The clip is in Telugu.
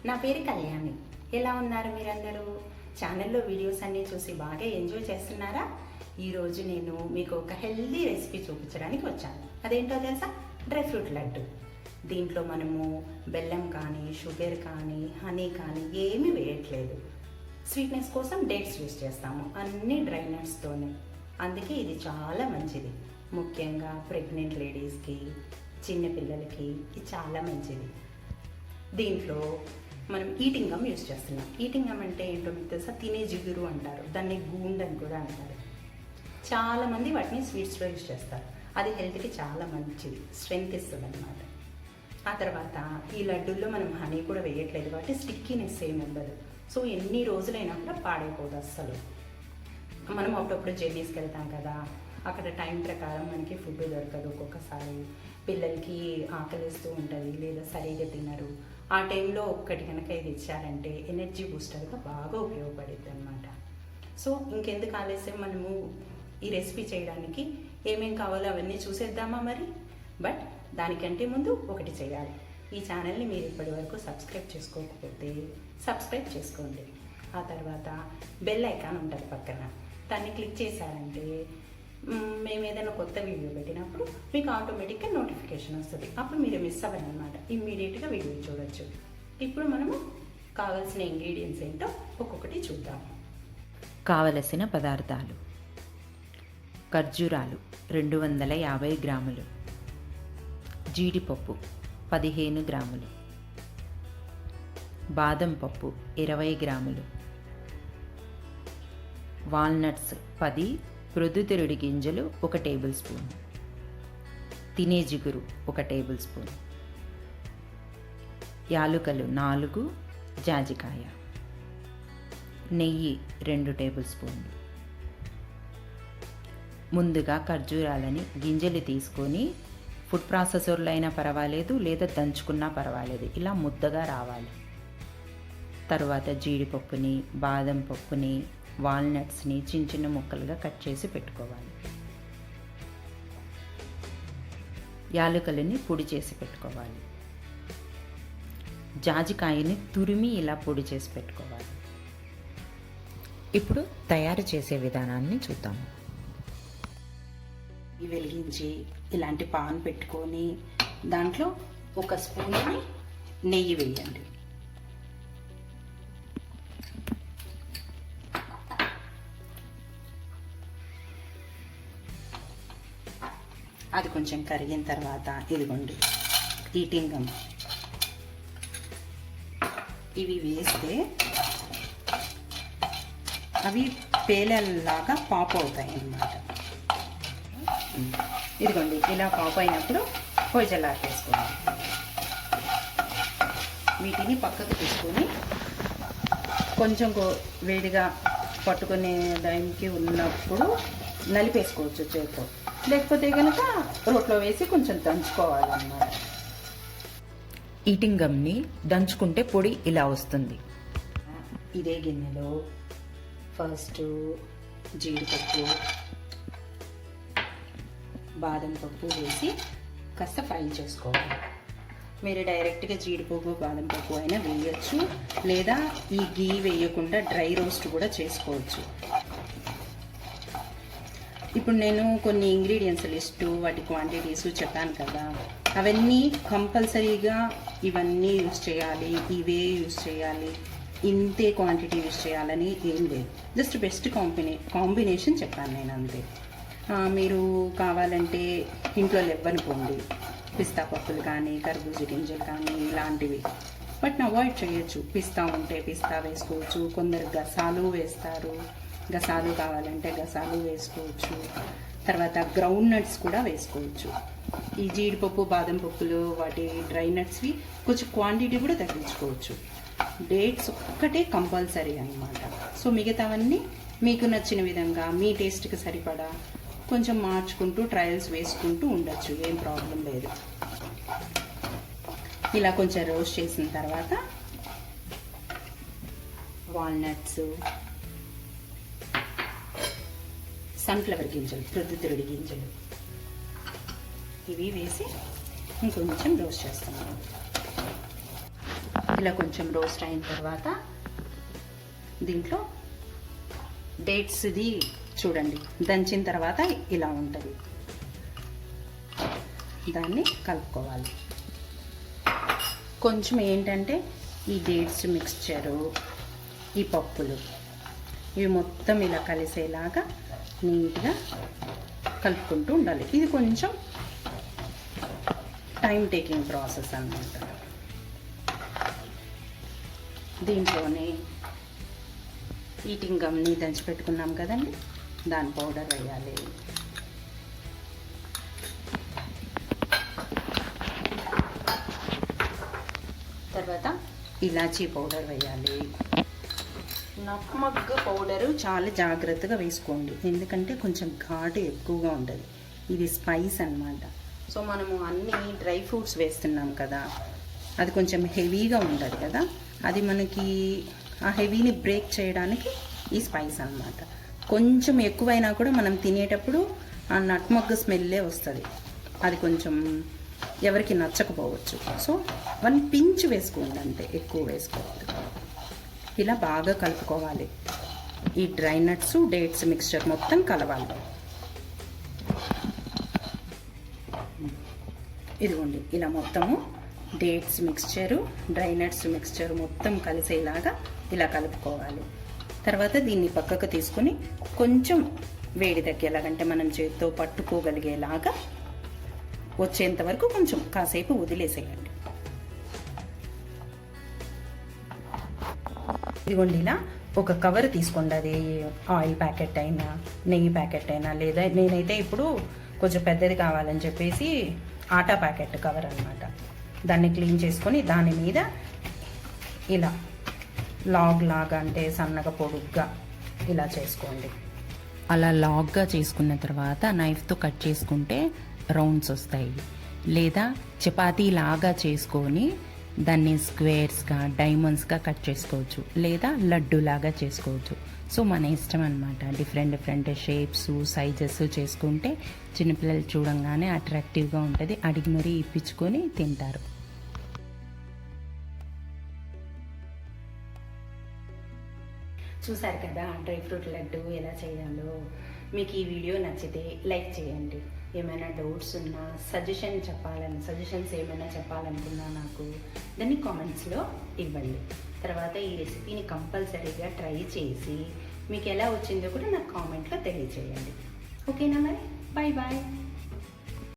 నా పేరు కళ్యాణి. ఎలా ఉన్నారు మీరందరూ? ఛానల్లో వీడియోస్ అన్నీ చూసి బాగా ఎంజాయ్ చేస్తున్నారా? ఈరోజు నేను మీకు ఒక హెల్దీ రెసిపీ చూపించడానికి వచ్చాను. అదేంటో తెలుసా? Dry fruit laddu. దీంట్లో మనము బెల్లం కానీ, షుగర్ కానీ, హనీ కానీ ఏమీ వేయట్లేదు. స్వీట్నెస్ కోసం డేట్స్ యూస్ చేస్తాము, అన్నీ డ్రై నట్స్తోనే. అందుకే ఇది చాలా మంచిది. ముఖ్యంగా ప్రెగ్నెంట్ లేడీస్కి, చిన్నపిల్లలకి ఇది చాలా మంచిది. దీంట్లో మనం ఈటింగ్ గమ్ యూస్ చేస్తున్నాం. ఈటింగ్ గమ్ అంటే ఏంటో మీకు తెలుసా? తినే జిగురు అంటారు, దాన్ని గూండ్ అని కూడా అంటారు. చాలామంది వాటిని స్వీట్స్లో యూస్ చేస్తారు. అది హెల్త్కి చాలా మంచిది, స్ట్రెంగ్త్ ఇస్తుంది అన్నమాట. ఆ తర్వాత ఈ లడ్డూల్లో మనం హనీ కూడా వేయట్లేదు కాబట్టి స్టిక్కీనెస్ ఏమి ఉండదు. సో ఎన్ని రోజులైనా కూడా పాడైపోదు అస్సలు. మనం అప్పుడప్పుడు జర్నీస్కి వెళ్తాం కదా, అక్కడ టైం ప్రకారం మనకి ఫుడ్ దొరకదు. ఒక్కొక్కసారి పిల్లలకి ఆకలిస్తూ ఉంటుంది, లేదా సరిగా తినరు. ఆ టైంలో ఒక్కటి కనుక ఇది ఇచ్చారంటే ఎనర్జీ బూస్టర్గా బాగా ఉపయోగపడుతుంది అన్నమాట. సో ఇంకెందుకు ఆలస్యం, మనము ఈ రెసిపీ చేయడానికి ఏమేం కావాలో అవన్నీ చూసేద్దామా మరి? బట్ దానికంటే ముందు ఒకటి చేయాలి. ఈ ఛానల్ని మీరు ఇప్పటి వరకు సబ్స్క్రైబ్ చేసుకోకపోతే సబ్స్క్రైబ్ చేసుకోండి. ఆ తర్వాత బెల్ ఐకాన్ ఉంటుంది పక్కన, దాన్ని క్లిక్ చేశారంటే మేము ఏదైనా కొత్త వీడియో పెట్టినప్పుడు మీకు ఆటోమేటిక్గా నోటిఫికేషన్ వస్తుంది. అప్పుడు మీరు మిస్ అవ్వరు అనమాట, ఇమ్మీడియట్గా వీడియో చూడొచ్చు. ఇప్పుడు మనము కావలసిన ఇంగ్రీడియంట్స్ ఏంటో ఒక్కొక్కటి చూద్దాం. కావలసిన పదార్థాలు: ఖర్జూరాలు 250 గ్రాములు, జీడిపప్పు 15 గ్రాములు, బాదం పప్పు 20 గ్రాములు, వాల్నట్స్ 10, ప్రొద్దుతిరుడి గింజలు 1 టేబుల్ స్పూన్, తినే జిగురు 1 టేబుల్ స్పూన్, యాలుకలు 4, జాజికాయ, నెయ్యి 2 టేబుల్ స్పూన్లు. ముందుగా ఖర్జూరాలని గింజలు తీసుకొని ఫుడ్ ప్రాసెసర్లో అయినా పర్వాలేదు, లేదా దంచుకున్నా పర్వాలేదు, ఇలా ముద్దగా రావాలి. తర్వాత జీడిపప్పుని, బాదం పప్పుని, వాల్నట్స్ని చిన్న చిన్న ముక్కలుగా కట్ చేసి పెట్టుకోవాలి. యాలకులని పొడి చేసి పెట్టుకోవాలి. జాజికాయని తురిమి ఇలా పొడి చేసి పెట్టుకోవాలి. ఇప్పుడు తయారు చేసే విధానాన్ని చూద్దాము. ఇవి వెలిగించి ఇలాంటి పాన్ పెట్టుకొని దాంట్లో 1 స్పూన్ నెయ్యి వేయండి. అది కొంచెం కరిగిన తర్వాత ఇదిగోండి ఈటింగ్ గమ్, ఇవి వేస్తే అవి పేలల్లాగా పాప్ అవుతాయి అన్నమాట. ఇదిగోండి ఇలా పాప్ అయినప్పుడు పొయ్యి వేసుకోండి. వీటిని పక్కకు తీసుకొని కొంచెం వేడిగా పట్టుకునే దానికి ఉన్నప్పుడు నలిపేసుకోవచ్చు చేతితో, లేకపోతే కనుక రోట్లో వేసి కొంచెం దంచుకోవాలన్నమాట. ఈటింగ్ గమ్ని దంచుకుంటే పొడి ఇలా వస్తుంది. ఇదే గిన్నెలో ఫస్ట్ జీడిపప్పు, బాదం పప్పు వేసి కాస్త ఫ్రై చేసుకోవాలి. మీరు డైరెక్ట్గా జీడిపప్పు, బాదం పప్పు అయినా వేయచ్చు, లేదా ఈ గీ వేయకుండా డ్రై రోస్ట్ కూడా చేసుకోవచ్చు. ఇప్పుడు నేను కొన్ని ఇంగ్రీడియంట్స్ లిస్టు, వాటి క్వాంటిటీస్ చెప్పాను కదా, అవన్నీ కంపల్సరీగా ఇవన్నీ యూస్ చేయాలి, ఇవే యూస్ చేయాలి, ఇంతే క్వాంటిటీ యూస్ చేయాలని ఏం లేదు. జస్ట్ బెస్ట్ కాంబినేషన్ చెప్పాను నేను, అంతే. మీరు కావాలంటే ఇంట్లో లెవ్వని పోండి, పిస్తా పప్పులు కానీ, కర్బూజా గింజలు కానీ ఇలాంటివి, వాటిని అవాయిడ్ చేయొచ్చు. పిస్తా ఉంటే పిస్తా వేసుకోవచ్చు, కొందరు గసాలు వేస్తారు, గసాలు కావాలంటే గసాలు వేసుకోవచ్చు. తర్వాత గ్రౌండ్ నట్స్ కూడా వేసుకోవచ్చు. ఈ జీడిపప్పు, బాదం పప్పులు, వాటి డ్రై నట్స్వి కొంచెం క్వాంటిటీ కూడా తగ్గించుకోవచ్చు. డేట్స్ ఒక్కటే కంపల్సరీ అన్నమాట. సో మిగతావన్నీ మీకు నచ్చిన విధంగా మీ టేస్ట్కి సరిపడా కొంచెం మార్చుకుంటూ ట్రయల్స్ వేసుకుంటూ ఉండొచ్చు, ఏం ప్రాబ్లం లేదు. ఇలా కొంచెం రోస్ట్ చేసిన తర్వాత వాల్నట్స్, సన్ఫ్లవర్ గింజలు, ప్రొద్దుతిరుడి గింజలు ఇవి వేసి ఇంకొంచెం రోస్ట్ చేస్తాము. ఇలా కొంచెం రోస్ట్ అయిన తర్వాత దీంట్లో డేట్స్ది చూడండి, దంచిన తర్వాత ఇలా ఉంటుంది. దాన్ని కలుపుకోవాలి. కొంచెం ఏంటంటే ఈ డేట్స్ మిక్స్చరు, ఈ పప్పులు ఇవి మొత్తం ఇలా కలిసేలాగా నీట్గా కలుపుకుంటూ ఉండాలి. ఇది కొంచెం టైం టేకింగ్ ప్రాసెస్ అన్నమాట. దీంట్లోనే ఈటింగ్ గమ్ని దంచి పెట్టుకున్నాం కదండి, దాని పౌడర్ వేయాలి. తర్వాత ఇలాచీ పౌడర్ వేయాలి. నట్మగ్ పౌడరు చాలా జాగ్రత్తగా వేసుకోండి, ఎందుకంటే కొంచెం ఘాటు ఎక్కువగా ఉంటుంది. ఇది స్పైస్ అన్నమాట. సో మనము అన్ని డ్రై ఫ్రూట్స్ వేస్తున్నాం కదా, అది కొంచెం హెవీగా ఉంటుంది కదా, అది మనకి ఆ హెవీని బ్రేక్ చేయడానికి ఈ స్పైస్ అన్నమాట. కొంచెం ఎక్కువైనా కూడా మనం తినేటప్పుడు ఆ నట్మగ్ స్మెల్లే వస్తుంది. అది కొంచెం ఎవరికి నచ్చకపోవచ్చు. సో 1 పించ్ వేసుకోండి అంతే, ఎక్కువ వేసుకోవద్దు. ఇలా బాగా కలుపుకోవాలి. ఈ డ్రై నట్స్ డేట్స్ మిక్స్చర్ మొత్తం కలవాలి. ఇదిగోండి ఇలా మొత్తము dates mixture, dry nuts mixture మొత్తం కలిసేలాగా ఇలా కలుపుకోవాలి. తర్వాత దీన్ని పక్కకు తీసుకుని కొంచెం వేడి తగ్గేలాగంటే మనం చేతితో పట్టుకోగలిగేలాగా వచ్చేంత వరకు కొంచెం కాసేపు వదిలేసేయండి. ఇదిగోండి ఇలా ఒక కవర్ తీసుకోండి. అది ఆయిల్ ప్యాకెట్ అయినా నెయ్యి ప్యాకెట్ అయినా, లేదా నేనైతే ఇప్పుడు కొంచెం పెద్దది కావాలని చెప్పేసి ఆటా ప్యాకెట్ కవర్ అన్నమాట. దాన్ని క్లీన్ చేసుకొని దాని మీద ఇలా లాగ్ లాగా అంటే సన్నగా పొడుగ్గా ఇలా చేసుకోండి. అలా లాగ్గా చేసుకున్న తర్వాత నైఫ్తో కట్ చేసుకుంటే రౌండ్స్ వస్తాయి. లేదా చపాతీ లాగా చేసుకొని దాన్ని స్క్వేర్స్గా డైమండ్స్గా కట్ చేసుకోవచ్చు, లేదా లడ్డు లాగా చేసుకోవచ్చు. సో మన ఇష్టం అనమాట. డిఫరెంట్ షేప్స్ సైజెస్ చేసుకుంటే చిన్నపిల్లలు చూడంగానే అట్రాక్టివ్గా ఉంటుంది, అడిగి మరీ ఇప్పించుకొని తింటారు. చూసారు కదా డ్రై ఫ్రూట్ లడ్డు ఎలా చేయాలో. మీకు ఈ వీడియో నచ్చితే లైక్ చేయండి. ఏమైనా డౌట్స్ ఉన్నా సజెషన్స్ ఏమైనా చెప్పాలనుకున్నా నాకు దాన్ని కామెంట్స్లో ఇవ్వండి. తర్వాత ఈ రెసిపీని కంపల్సరీగా ట్రై చేసి మీకు ఎలా వచ్చిందో కూడా నాకు కామెంట్లో తెలియచేయండి. ఓకేనా మరి? Bye bye.